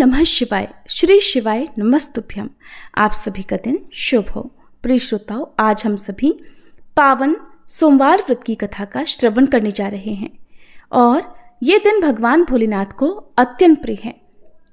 नमः शिवाय। श्री शिवाय नमस्तुभ्यम। आप सभी का दिन शुभ हो। प्रिय श्रोताओं, आज हम सभी पावन सोमवार व्रत की कथा का श्रवण करने जा रहे हैं और ये दिन भगवान भोलेनाथ को अत्यंत प्रिय है।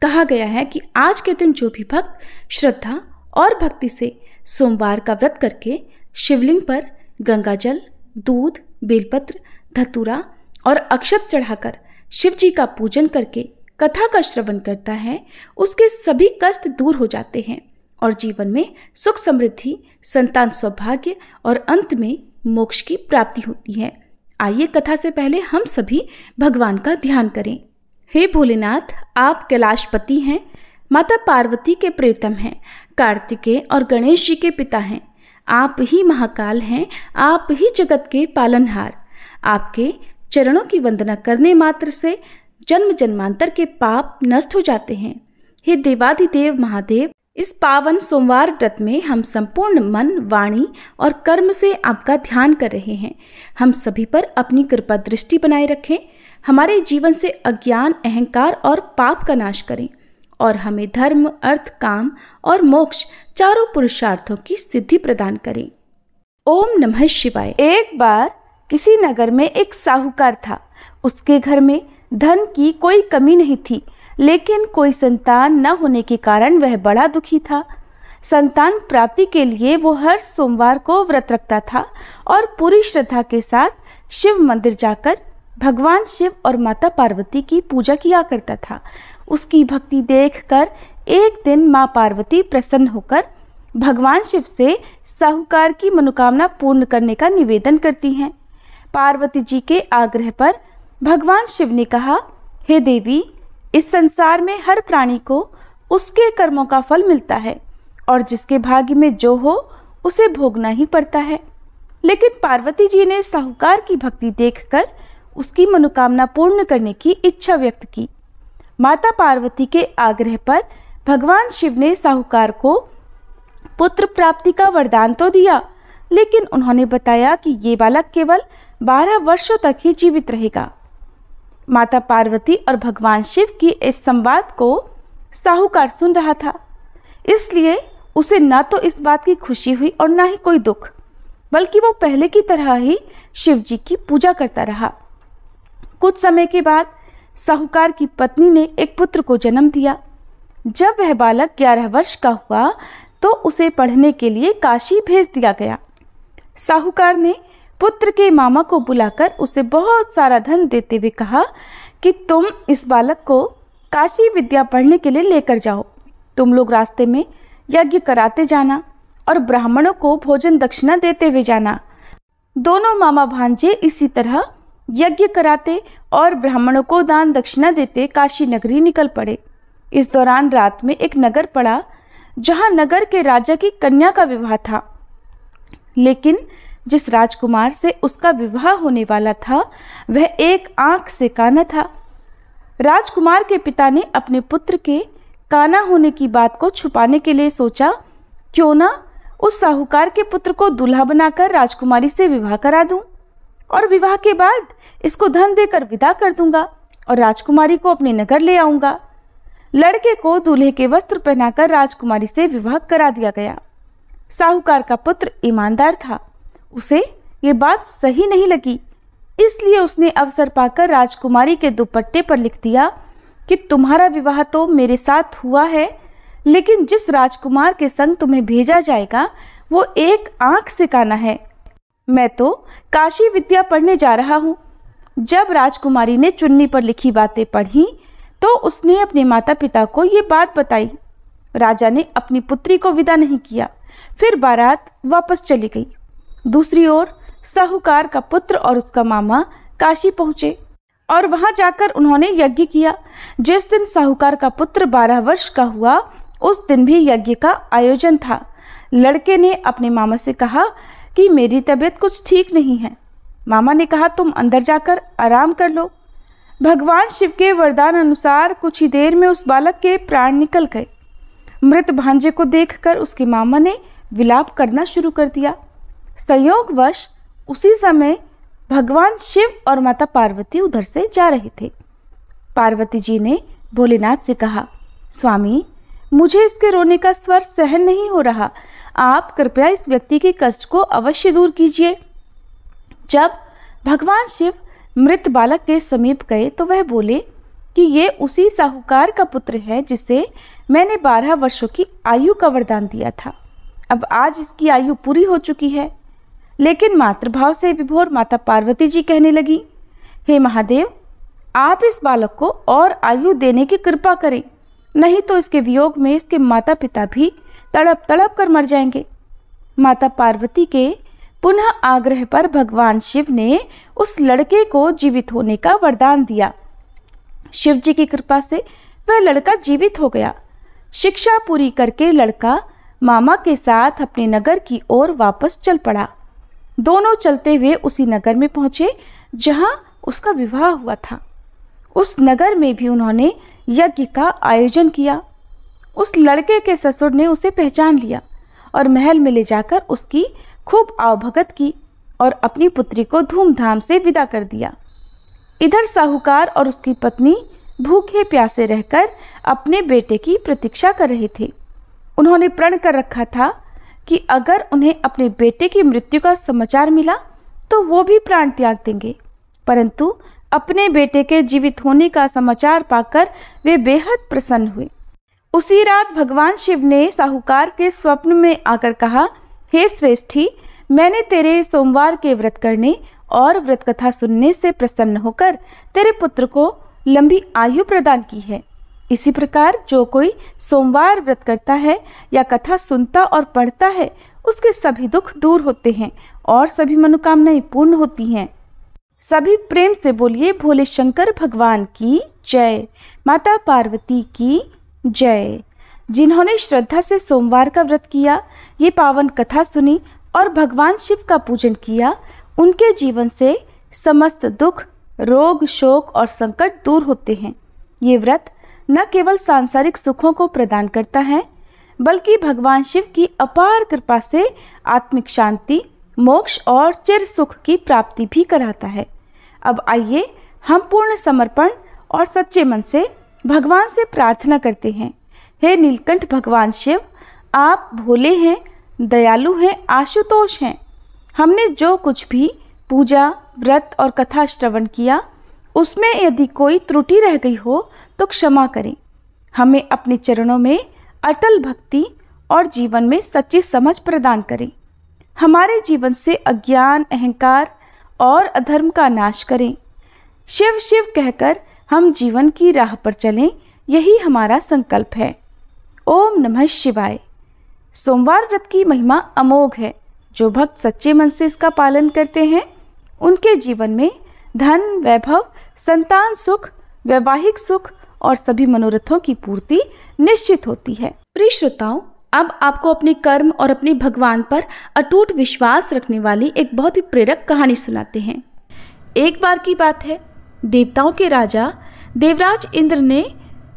कहा गया है कि आज के दिन जो भी भक्त श्रद्धा और भक्ति से सोमवार का व्रत करके शिवलिंग पर गंगाजल, दूध, बेलपत्र, धतूरा और अक्षत चढ़ाकर शिव जी का पूजन करके कथा का श्रवण करता है, उसके सभी कष्ट दूर हो जाते हैं और जीवन में सुख समृद्धि, संतान सौभाग्य और अंत में मोक्ष की प्राप्ति होती है। आइए कथा से पहले हम सभी भगवान का ध्यान करें। हे भोलेनाथ, आप कैलाशपति हैं, माता पार्वती के प्रियतम हैं, कार्तिकेय और गणेश जी के पिता हैं। आप ही महाकाल हैं, आप ही जगत के पालनहार। आपके चरणों की वंदना करने मात्र से जन्म जन्मांतर के पाप नष्ट हो जाते हैं। हे देवाधिदेव महादेव, इस पावन सोमवार व्रत में हम संपूर्ण मन, वाणी और कर्म से आपका ध्यान कर रहे हैं। हम सभी पर अपनी कृपा दृष्टि बनाए रखें, हमारे जीवन से अज्ञान, अहंकार और पाप का नाश करें और हमें धर्म, अर्थ, काम और मोक्ष चारों पुरुषार्थों की सिद्धि प्रदान करें। ओम नमः शिवाय। एक बार किसी नगर में एक साहूकार था। उसके घर में धन की कोई कमी नहीं थी, लेकिन कोई संतान न होने के कारण वह बड़ा दुखी था। संतान प्राप्ति के लिए वो हर सोमवार को व्रत रखता था और पूरी श्रद्धा के साथ शिव मंदिर जाकर भगवान शिव और माता पार्वती की पूजा किया करता था। उसकी भक्ति देखकर एक दिन माँ पार्वती प्रसन्न होकर भगवान शिव से साहूकार की मनोकामना पूर्ण करने का निवेदन करती हैं। पार्वती जी के आग्रह पर भगवान शिव ने कहा, हे देवी, इस संसार में हर प्राणी को उसके कर्मों का फल मिलता है और जिसके भाग्य में जो हो उसे भोगना ही पड़ता है। लेकिन पार्वती जी ने साहूकार की भक्ति देखकर उसकी मनोकामना पूर्ण करने की इच्छा व्यक्त की। माता पार्वती के आग्रह पर भगवान शिव ने साहूकार को पुत्र प्राप्ति का वरदान तो दिया, लेकिन उन्होंने बताया कि ये बालक केवल 12 वर्षों तक ही जीवित रहेगा। माता पार्वती और भगवान शिव की इस संवाद को साहूकार सुन रहा था, इसलिए उसे न तो इस बात की खुशी हुई और न ही कोई दुख, बल्कि वो पहले की तरह ही शिव जी की पूजा करता रहा। कुछ समय के बाद साहूकार की पत्नी ने एक पुत्र को जन्म दिया। जब वह बालक 11 वर्ष का हुआ तो उसे पढ़ने के लिए काशी भेज दिया गया। साहूकार ने पुत्र के मामा को बुलाकर उसे बहुत सारा धन देते हुए कहा कि तुम इस बालक को काशी विद्या पढ़ने के लिए लेकर जाओ। तुम लोग रास्ते में यज्ञ कराते जाना और ब्राह्मणों को भोजन दक्षिणा देते हुए जाना। दोनों मामा भांजे इसी तरह यज्ञ कराते और ब्राह्मणों को दान दक्षिणा देते काशी नगरी निकल पड़े। इस दौरान रात में एक नगर पड़ा जहां नगर के राजा की कन्या का विवाह था, लेकिन जिस राजकुमार से उसका विवाह होने वाला था वह एक आंख से काना था। राजकुमार के पिता ने अपने पुत्र के काना होने की बात को छुपाने के लिए सोचा, क्यों ना उस साहूकार के पुत्र को दूल्हा बनाकर राजकुमारी से विवाह करा दूं और विवाह के बाद इसको धन देकर विदा कर दूंगा और राजकुमारी को अपने नगर ले आऊंगा। लड़के को दूल्हे के वस्त्र पहनाकर राजकुमारी से विवाह करा दिया गया। साहूकार का पुत्र ईमानदार था, उसे ये बात सही नहीं लगी, इसलिए उसने अवसर पाकर राजकुमारी के दुपट्टे पर लिख दिया कि तुम्हारा विवाह तो मेरे साथ हुआ है, लेकिन जिस राजकुमार के संग तुम्हें भेजा जाएगा वो एक आंख से काना है। मैं तो काशी विद्या पढ़ने जा रहा हूँ। जब राजकुमारी ने चुन्नी पर लिखी बातें पढ़ी तो उसने अपने माता पिता को ये बात बताई। राजा ने अपनी पुत्री को विदा नहीं किया, फिर बारात वापस चली गई। दूसरी ओर साहूकार का पुत्र और उसका मामा काशी पहुंचे और वहां जाकर उन्होंने यज्ञ किया। जिस दिन साहूकार का पुत्र 12 वर्ष का हुआ उस दिन भी यज्ञ का आयोजन था। लड़के ने अपने मामा से कहा कि मेरी तबीयत कुछ ठीक नहीं है। मामा ने कहा, तुम अंदर जाकर आराम कर लो। भगवान शिव के वरदान अनुसार कुछ ही देर में उस बालक के प्राण निकल गए। मृत भांजे को देखकर उसके मामा ने विलाप करना शुरू कर दिया। संयोगवश उसी समय भगवान शिव और माता पार्वती उधर से जा रहे थे। पार्वती जी ने भोलेनाथ से कहा, स्वामी, मुझे इसके रोने का स्वर सहन नहीं हो रहा। आप कृपया इस व्यक्ति के कष्ट को अवश्य दूर कीजिए। जब भगवान शिव मृत बालक के समीप गए तो वह बोले कि ये उसी साहूकार का पुत्र है जिसे मैंने 12 वर्षों की आयु का वरदान दिया था। अब आज इसकी आयु पूरी हो चुकी है। लेकिन मातृभाव से विभोर माता पार्वती जी कहने लगी, हे महादेव, आप इस बालक को और आयु देने की कृपा करें, नहीं तो इसके वियोग में इसके माता पिता भी तड़प तड़प कर मर जाएंगे। माता पार्वती के पुनः आग्रह पर भगवान शिव ने उस लड़के को जीवित होने का वरदान दिया। शिव जी की कृपा से वह लड़का जीवित हो गया। शिक्षा पूरी करके लड़का मामा के साथ अपने नगर की ओर वापस चल पड़ा। दोनों चलते हुए उसी नगर में पहुंचे जहां उसका विवाह हुआ था। उस नगर में भी उन्होंने यज्ञ का आयोजन किया। उस लड़के के ससुर ने उसे पहचान लिया और महल में ले जाकर उसकी खूब आवभगत की और अपनी पुत्री को धूमधाम से विदा कर दिया। इधर साहूकार और उसकी पत्नी भूखे प्यासे रहकर अपने बेटे की प्रतीक्षा कर रहे थे। उन्होंने प्रण कर रखा था कि अगर उन्हें अपने बेटे की मृत्यु का समाचार मिला तो वो भी प्राण त्याग देंगे, परंतु अपने बेटे के जीवित होने का समाचार पाकर वे बेहद प्रसन्न हुए। उसी रात भगवान शिव ने साहूकार के स्वप्न में आकर कहा, हे श्रेष्ठी, मैंने तेरे सोमवार के व्रत करने और व्रत कथा सुनने से प्रसन्न होकर तेरे पुत्र को लंबी आयु प्रदान की है। इसी प्रकार जो कोई सोमवार व्रत करता है या कथा सुनता और पढ़ता है, उसके सभी दुख दूर होते हैं और सभी मनोकामनाएं पूर्ण होती हैं। सभी प्रेम से बोलिए, भोले शंकर भगवान की जय, माता पार्वती की जय। जिन्होंने श्रद्धा से सोमवार का व्रत किया, ये पावन कथा सुनी और भगवान शिव का पूजन किया, उनके जीवन से समस्त दुख, रोग, शोक और संकट दूर होते हैं। ये व्रत न केवल सांसारिक सुखों को प्रदान करता है, बल्कि भगवान शिव की अपार कृपा से आत्मिक शांति, मोक्ष और चिर सुख की प्राप्ति भी कराता है। अब आइए हम पूर्ण समर्पण और सच्चे मन से भगवान से प्रार्थना करते हैं। हे नीलकंठ भगवान शिव, आप भोले हैं, दयालु हैं, आशुतोष हैं। हमने जो कुछ भी पूजा, व्रत और कथा श्रवण किया, उसमें यदि कोई त्रुटि रह गई हो तो क्षमा करें। हमें अपने चरणों में अटल भक्ति और जीवन में सच्ची समझ प्रदान करें। हमारे जीवन से अज्ञान, अहंकार और अधर्म का नाश करें। शिव शिव कहकर हम जीवन की राह पर चलें, यही हमारा संकल्प है। ओम नमः शिवाय। सोमवार व्रत की महिमा अमोघ है। जो भक्त सच्चे मन से इसका पालन करते हैं, उनके जीवन में धन, वैभव, संतान सुख, वैवाहिक सुख और सभी मनोरथों की पूर्ति निश्चित होती है। प्रिय श्रोताओं, अब आपको अपने कर्म और अपने भगवान पर अटूट विश्वास रखने वाली एक बहुत ही प्रेरक कहानी सुनाते हैं। एक बार की बात है, देवताओं के राजा देवराज इंद्र ने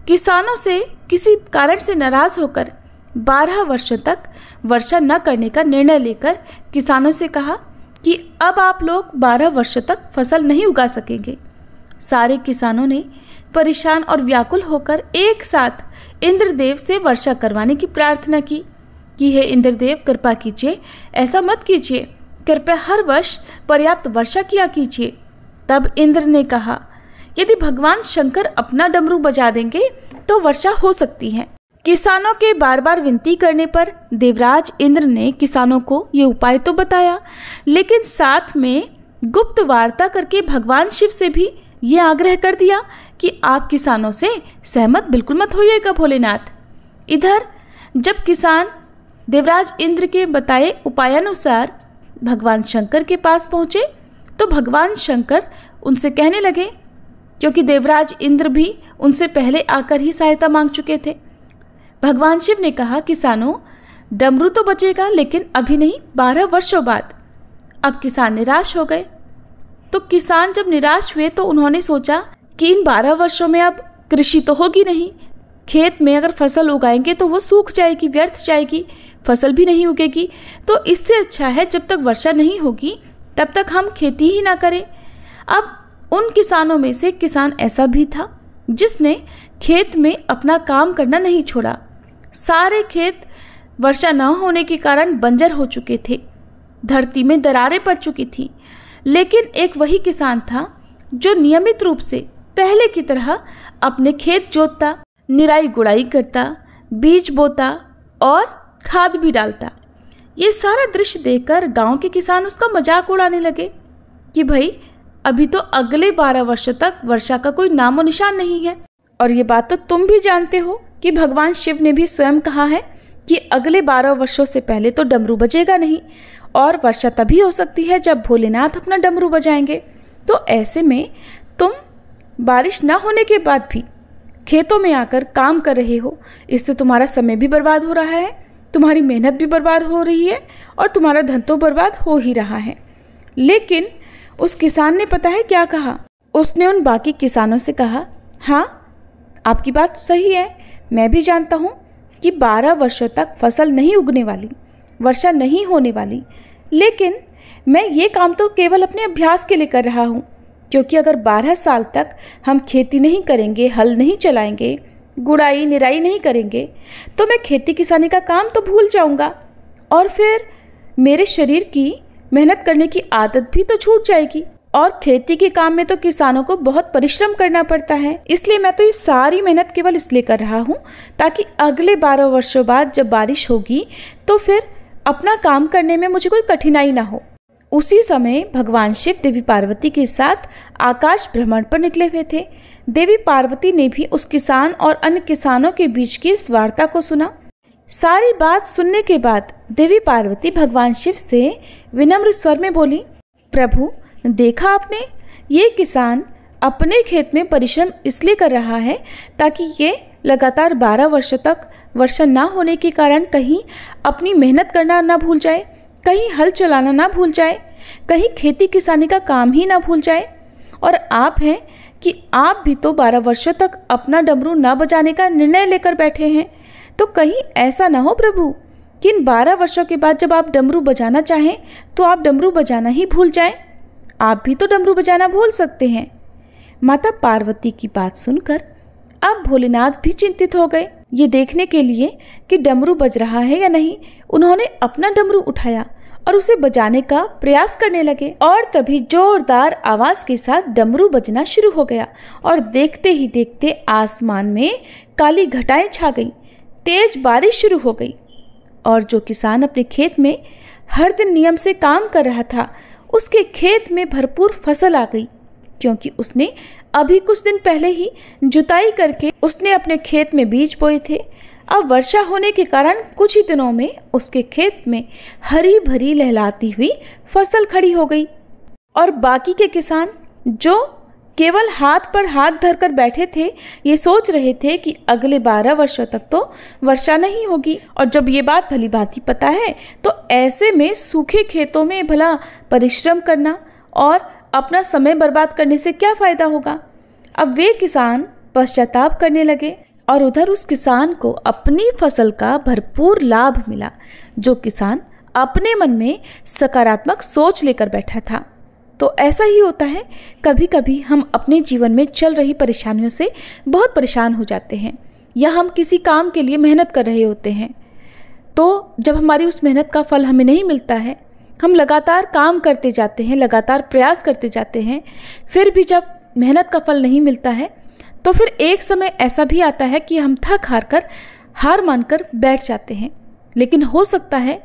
किसानों से किसी कारण से नाराज होकर 12 वर्षों तक वर्षा न करने का निर्णय लेकर किसानों से कहा कि अब आप लोग 12 वर्षों तक फसल नहीं उगा सकेंगे। सारे किसानों ने परेशान और व्याकुल होकर एक साथ इंद्रदेव से वर्षा करवाने की प्रार्थना की कि हे इंद्रदेव, कृपा कीजिए, ऐसा मत कीजिए, कृपया हर वर्ष पर्याप्त वर्षा किया कीजिए। तब इंद्र ने कहा, यदि भगवान शंकर अपना डमरू बजा देंगे तो वर्षा हो सकती है। किसानों के बार बार विनती करने पर देवराज इंद्र ने किसानों को ये उपाय तो बताया, लेकिन साथ में गुप्त वार्ता करके भगवान शिव से भी ये आग्रह कर दिया कि आप किसानों से सहमत बिल्कुल मत होइएगा भोलेनाथ। इधर जब किसान देवराज इंद्र के बताए उपायानुसार भगवान शंकर के पास पहुँचे तो भगवान शंकर उनसे कहने लगे, क्योंकि देवराज इंद्र भी उनसे पहले आकर ही सहायता मांग चुके थे। भगवान शिव ने कहा, किसानों, डमरू तो बचेगा लेकिन अभी नहीं, 12 वर्षों बाद। अब किसान निराश हो गए। तो किसान जब निराश हुए तो उन्होंने सोचा कि इन 12 वर्षों में अब कृषि तो होगी नहीं, खेत में अगर फसल उगाएंगे तो वो सूख जाएगी, व्यर्थ जाएगी, फसल भी नहीं उगेगी। तो इससे अच्छा है जब तक वर्षा नहीं होगी तब तक हम खेती ही ना करें। अब उन किसानों में से किसान ऐसा भी था जिसने खेत में अपना काम करना नहीं छोड़ा। सारे खेत वर्षा न होने के कारण बंजर हो चुके थे, धरती में दरारें पड़ चुकी थी। लेकिन एक वही किसान था जो नियमित रूप से पहले की तरह अपने खेत जोतता, निराई गुड़ाई करता, बीज बोता और खाद भी डालता। ये सारा दृश्य देखकर गांव के किसान उसका मजाक उड़ाने लगे कि भाई अभी तो अगले 12 वर्षों तक वर्षा का कोई नामो निशान नहीं है। और ये बात तो तुम भी जानते हो कि भगवान शिव ने भी स्वयं कहा है कि अगले 12 वर्षों से पहले तो डमरू बजेगा नहीं, और वर्षा तभी हो सकती है जब भोलेनाथ अपना डमरू बजाएंगे। तो ऐसे में तुम बारिश ना होने के बाद भी खेतों में आकर काम कर रहे हो, इससे तुम्हारा समय भी बर्बाद हो रहा है, तुम्हारी मेहनत भी बर्बाद हो रही है और तुम्हारा धन तो बर्बाद हो ही रहा है। लेकिन उस किसान ने पता है क्या कहा? उसने उन बाकी किसानों से कहा, हाँ आपकी बात सही है, मैं भी जानता हूँ कि 12 वर्षों तक फसल नहीं उगने वाली, वर्षा नहीं होने वाली, लेकिन मैं ये काम तो केवल अपने अभ्यास के लिए कर रहा हूँ, क्योंकि अगर 12 साल तक हम खेती नहीं करेंगे, हल नहीं चलाएंगे, गुड़ाई निराई नहीं करेंगे, तो मैं खेती किसानी का काम तो भूल जाऊँगा और फिर मेरे शरीर की मेहनत करने की आदत भी तो छूट जाएगी। और खेती के काम में तो किसानों को बहुत परिश्रम करना पड़ता है, इसलिए मैं तो ये सारी मेहनत केवल इसलिए कर रहा हूँ ताकि अगले 12 वर्षों बाद जब बारिश होगी तो फिर अपना काम करने में मुझे कोई कठिनाई ना हो। उसी समय भगवान शिव देवी पार्वती के साथ आकाश भ्रमण पर निकले हुए थे। देवी पार्वती ने भी उस किसान और अन्य किसानों के बीच की इस वार्ता को सुना। सारी बात सुनने के बाद देवी पार्वती भगवान शिव से विनम्र स्वर में बोली, प्रभु देखा आपने, ये किसान अपने खेत में परिश्रम इसलिए कर रहा है ताकि ये लगातार 12 वर्षों तक वर्षा ना होने के कारण कहीं अपनी मेहनत करना ना भूल जाए, कहीं हल चलाना ना भूल जाए, कहीं खेती किसानी का काम ही ना भूल जाए। और आप हैं कि आप भी तो 12 वर्षों तक अपना डमरू ना बजाने का निर्णय लेकर बैठे हैं, तो कहीं ऐसा ना हो प्रभु कि इन 12 वर्षों के बाद जब आप डमरू बजाना चाहें तो आप डमरू बजाना ही भूल जाएं। आप भी तो डमरू बजाना भूल सकते हैं। माता पार्वती की बात सुनकर अब भोलेनाथ भी चिंतित हो गए। ये देखने के लिए कि डमरू बज रहा है या नहीं, उन्होंने अपना डमरू उठाया और उसे बजाने का प्रयास करने लगे। और तभी जोरदार आवाज के साथ डमरू बजना शुरू हो गया और देखते ही देखते आसमान में काली घटाएं छा गई, तेज बारिश शुरू हो गई। और जो किसान अपने खेत में हर दिन नियम से काम कर रहा था, उसके खेत में भरपूर फसल आ गई, क्योंकि उसने अभी कुछ दिन पहले ही जुताई करके उसने अपने खेत में बीज बोए थे। अब वर्षा होने के कारण कुछ ही दिनों में उसके खेत में हरी भरी लहलाती हुई फसल खड़ी हो गई। और बाकी के किसान जो केवल हाथ पर हाथ धरकर बैठे थे, ये सोच रहे थे कि अगले 12 वर्षों तक तो वर्षा नहीं होगी। और जब ये बात भली भांति पता है तो ऐसे में सूखे खेतों में भला परिश्रम करना और अपना समय बर्बाद करने से क्या फायदा होगा। अब वे किसान पश्चाताप करने लगे और उधर उस किसान को अपनी फसल का भरपूर लाभ मिला, जो किसान अपने मन में सकारात्मक सोच लेकर बैठा था। तो ऐसा ही होता है, कभी कभी हम अपने जीवन में चल रही परेशानियों से बहुत परेशान हो जाते हैं, या हम किसी काम के लिए मेहनत कर रहे होते हैं, तो जब हमारी उस मेहनत का फल हमें नहीं मिलता है, हम लगातार काम करते जाते हैं, लगातार प्रयास करते जाते हैं, फिर भी जब मेहनत का फल नहीं मिलता है तो फिर एक समय ऐसा भी आता है कि हम थक हार मानकर बैठ जाते हैं। लेकिन हो सकता है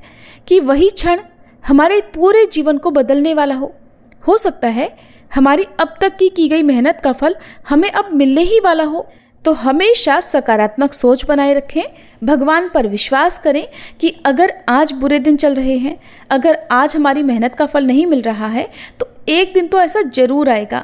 कि वही क्षण हमारे पूरे जीवन को बदलने वाला हो सकता है हमारी अब तक की गई मेहनत का फल हमें अब मिलने ही वाला हो। तो हमेशा सकारात्मक सोच बनाए रखें, भगवान पर विश्वास करें कि अगर आज बुरे दिन चल रहे हैं, अगर आज हमारी मेहनत का फल नहीं मिल रहा है, तो एक दिन तो ऐसा जरूर आएगा।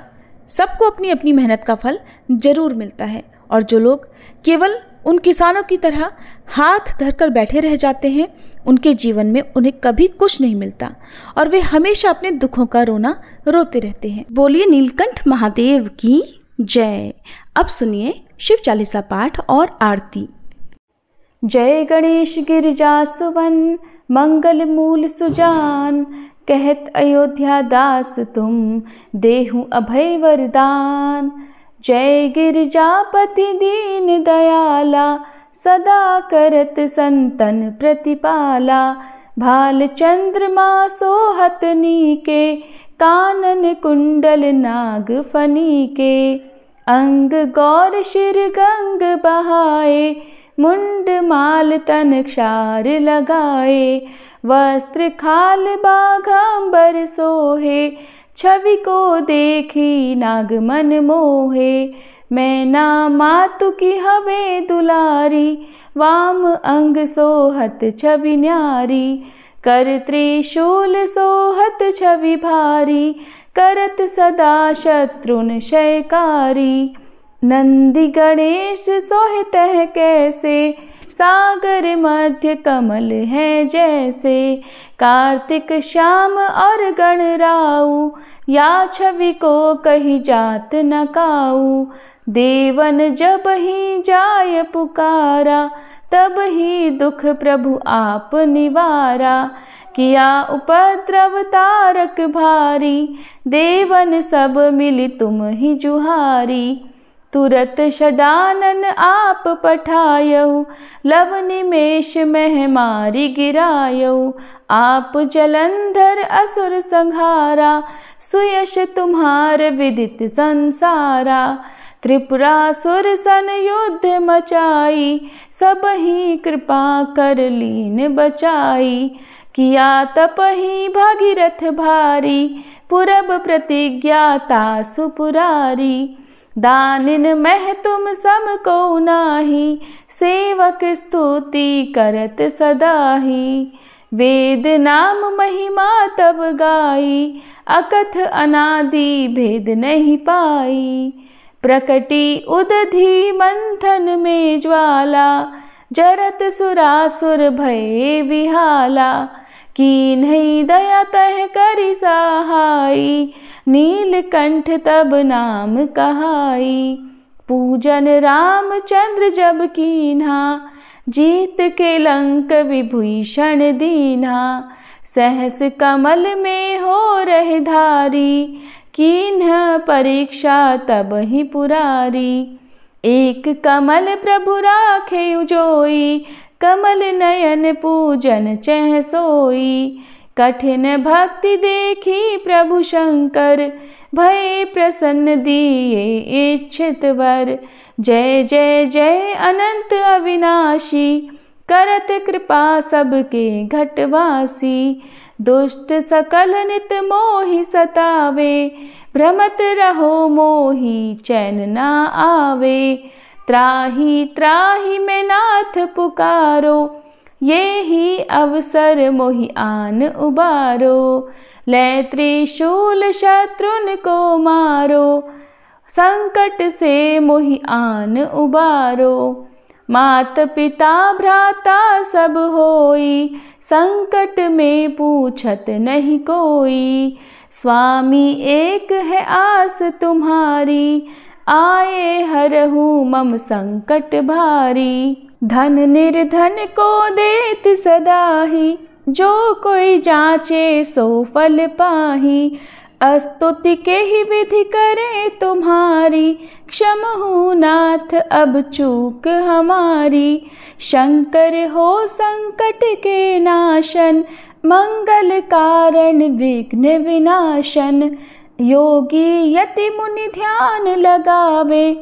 सबको अपनी अपनी मेहनत का फल जरूर मिलता है। और जो लोग केवल उन किसानों की तरह हाथ धरकर बैठे रह जाते हैं, उनके जीवन में उन्हें कभी कुछ नहीं मिलता और वे हमेशा अपने दुखों का रोना रोते रहते हैं। बोलिए नीलकंठ महादेव की जय। अब सुनिए शिव चालीसा पाठ और आरती। जय गणेश गिरिजा सुवन, मंगल मूल सुजान, कहत अयोध्या दास तुम, देहु अभय वरदान। जय गिरजापति दीन दयाला, सदा करत संतन प्रतिपाला। भाल चंद्रमा सोहत नीके, कानन कुंडल नाग फनी के। अंग गौर शिर गंग बहाए, मुंड माल तन क्षार लगाए। वस्त्र खाल बाघांबर सोहे, छवि को देखी नाग मन मोहे। मैना मातु की हवे दुलारी, वाम अंग सोहत छवि न्यारी। कर त्रिशूल सोहत छवि भारी, करत सदा शत्रुन क्षयकारी। नंदी गणेश सोहित है कैसे, सागर मध्य कमल है जैसे। कार्तिक श्याम और गणराऊ, या छवि को कही जात न काऊ। देवन जब ही जाय पुकारा, तब ही दुख प्रभु आप निवारा। किया उपद्रव तारक भारी, देवन सब मिली तुम ही जुहारी। तुरत षडानन आप पठायऊ, लव निमेष मह मारी गिरायऊ। आप जलंधर असुर संहारा, सुयश तुम्हार विदित संसारा। त्रिपुरासुर सन युद्ध मचाई, सब ही कृपा कर लीन बचाई। किया तप ही भागीरथ भारी, पुरब प्रतिज्ञाता सुपुरारी। दानिन मह तुम सम को नाही, सेवक स्तुति करत सदाही। वेद नाम महिमा तब गाई, अकथ अनादि भेद नहीं पाई। प्रकटी उदधि मंथन में ज्वाला, जरत सुरासुर भये विहाला। कीन्ही दया तह करि सहाई, नीलकंठ तब नाम कहाई। पूजन रामचंद्र जब कीन्हा, जीत के लंक विभीषण दीन्हा। सहस कमल में हो रहे धारी, कीन्ह परीक्षा तब ही पुरारी। एक कमल प्रभु राखे उजोई, कमल नयन पूजन चह सोई। कठिन भक्ति देखी प्रभु शंकर, भय प्रसन्न दिए इच्छित वर। जय जय जय अनंत अविनाशी, करत कृपा सबके घटवासी। दुष्ट सकल नित मोहि सतावे, भ्रमत रहो मोहि चैन ना आवे। त्राहि त्राहि मैं नाथ पुकारो, ये ही अवसर मोहि आन उबारो। लै त्रिशूल शत्रुन को मारो, संकट से मोहि आन उबारो। मात पिता भ्राता सब होई, संकट में पूछत नहीं कोई। स्वामी एक है आस तुम्हारी, आए हरहु मम संकट भारी। धन निर्धन को देत सदाही, जो कोई जाचे सो फल पाही। स्तुति के ही विधि करे तुम्हारी, क्षमहु नाथ अब चूक हमारी। शंकर हो संकट के नाशन, मंगल कारण विघ्न विनाशन। योगी यति मुनि ध्यान लगावे,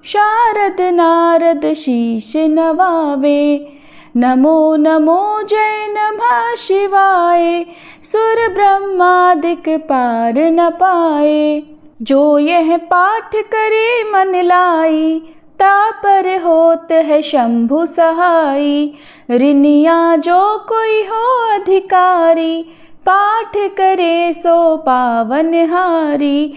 शारद नारद शीश नवावे। नमो नमो जय नमः शिवाय, सुर ब्रह्मादिक पार न पाए। जो यह पाठ करे मन लाई, तापर होत है शंभु सहाई। ऋनिया जो कोई हो अधिकारी, पाठ करे सो पावन हारी।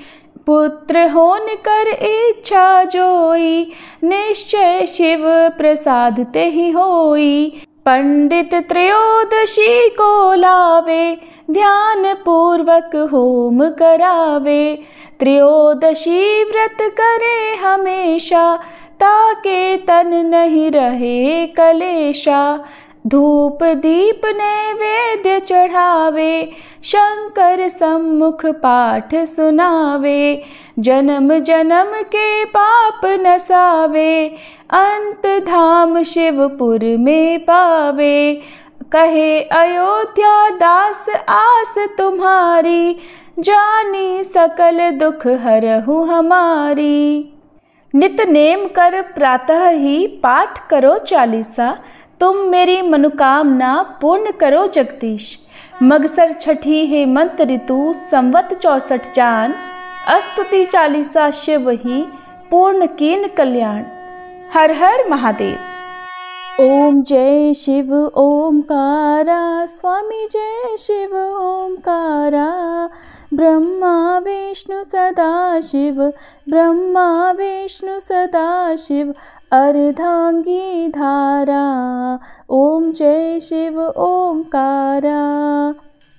पुत्र होन कर इच्छा जोई, निश्चय शिव प्रसाद ते ही होई। पंडित त्रयोदशी को लावे, ध्यान पूर्वक होम करावे। त्रयोदशी व्रत करे हमेशा, ताके तन नहीं रहे कलेशा। धूप दीप नैवेद्य चढ़ावे, शंकर सम्मुख पाठ सुनावे। जन्म जन्म के पाप नसावे, अंत धाम शिवपुर में पावे। कहे अयोध्या दास आस तुम्हारी, जानी सकल दुख हरहु हमारी। नित नेम कर प्रातः ही पाठ करो चालीसा, तुम मेरी मनोकामना पूर्ण करो जगदीश। मगसर छठी हेमंत ऋतु संवत 64 जान, स्तुति चालीसा शिव ही पूर्ण कीन कल्याण। हर हर महादेव। ओम जय शिव ओमकारा, स्वामी जय शिव ओमकारा। ब्रह्मा विष्णु सदा शिव, ब्रह्मा विष्णु सदा शिव, अर्धांगी धारा। ओम जय शिव ओमकारा।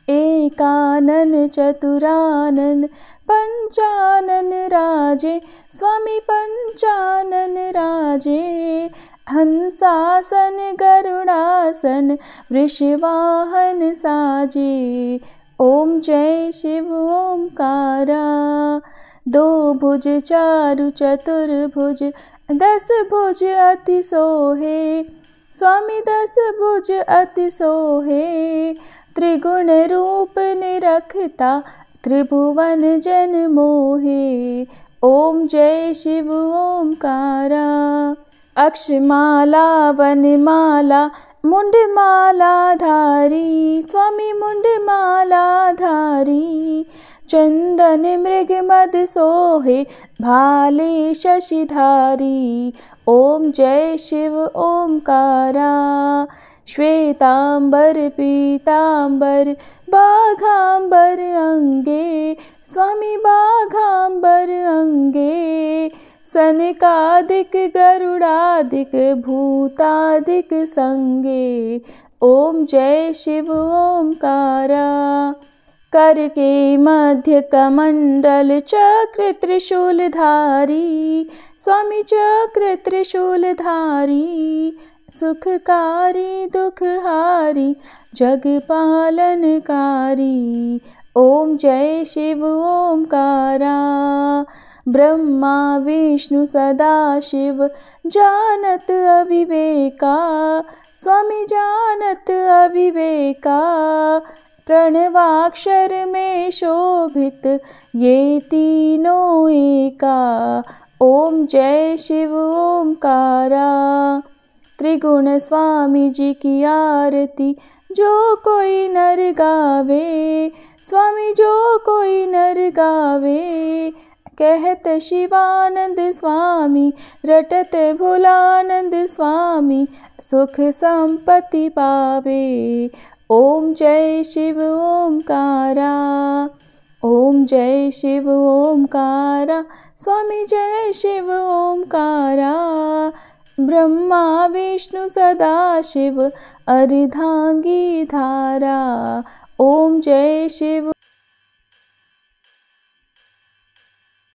एकानन चतुरानन पंचानन राजे, स्वामी पंचानन राजे। हंसासन गरुड़ासन वृषवाहन साजे। ओम जय शिव ओमकारा। दो भुज चारु चतुर्भुज, 10 भुज अति सोहे, स्वामी 10 भुज अति सोहे। त्रिगुण रूप निरखता, त्रिभुवन जन मोहे। ओम जय शिव ओमकारा। अक्षमाला वनमाला मुंडमाला धारी, स्वामी मुंडमाला धारी। चंदन मृग मद सोहे, भाले शशिधारी। ओम जय शिव ओमकारा। श्वेतांबर पीतांबर बाघांबर अंगे, स्वामी बाघांबर अंगे। सनकादिक गरुड़ादिक भूतादिक संगे। ओम जय शिव ओमकारा। कर के मध्य कमंडल चक्र त्रिशूलधारी, स्वामी चक्र त्रिशूलधारी। सुखकारी दुखहारी जगपालनकारी। ओम जय शिव ओमकारा। ब्रह्मा विष्णु सदा शिव, जानत अविवेका, स्वामी जानत अविवेका। प्रणवाक्षर में शोभित ये तीनों एका। ओम जय शिव ओमकारा। त्रिगुण स्वामी जी की आरती जो कोई नर गावे, स्वामी जो कोई नर गावे। कहत शिवानंद स्वामी, रटत भोलानंद स्वामी, सुख संपत्ति पावे। ओम जय शिव ओमकारा। ओम जय शिव ओमकारा, स्वामी जय शिव ओमकारा। ब्रह्मा विष्णु सदा शिव, अर्धांगी धारा। ओम जय शिव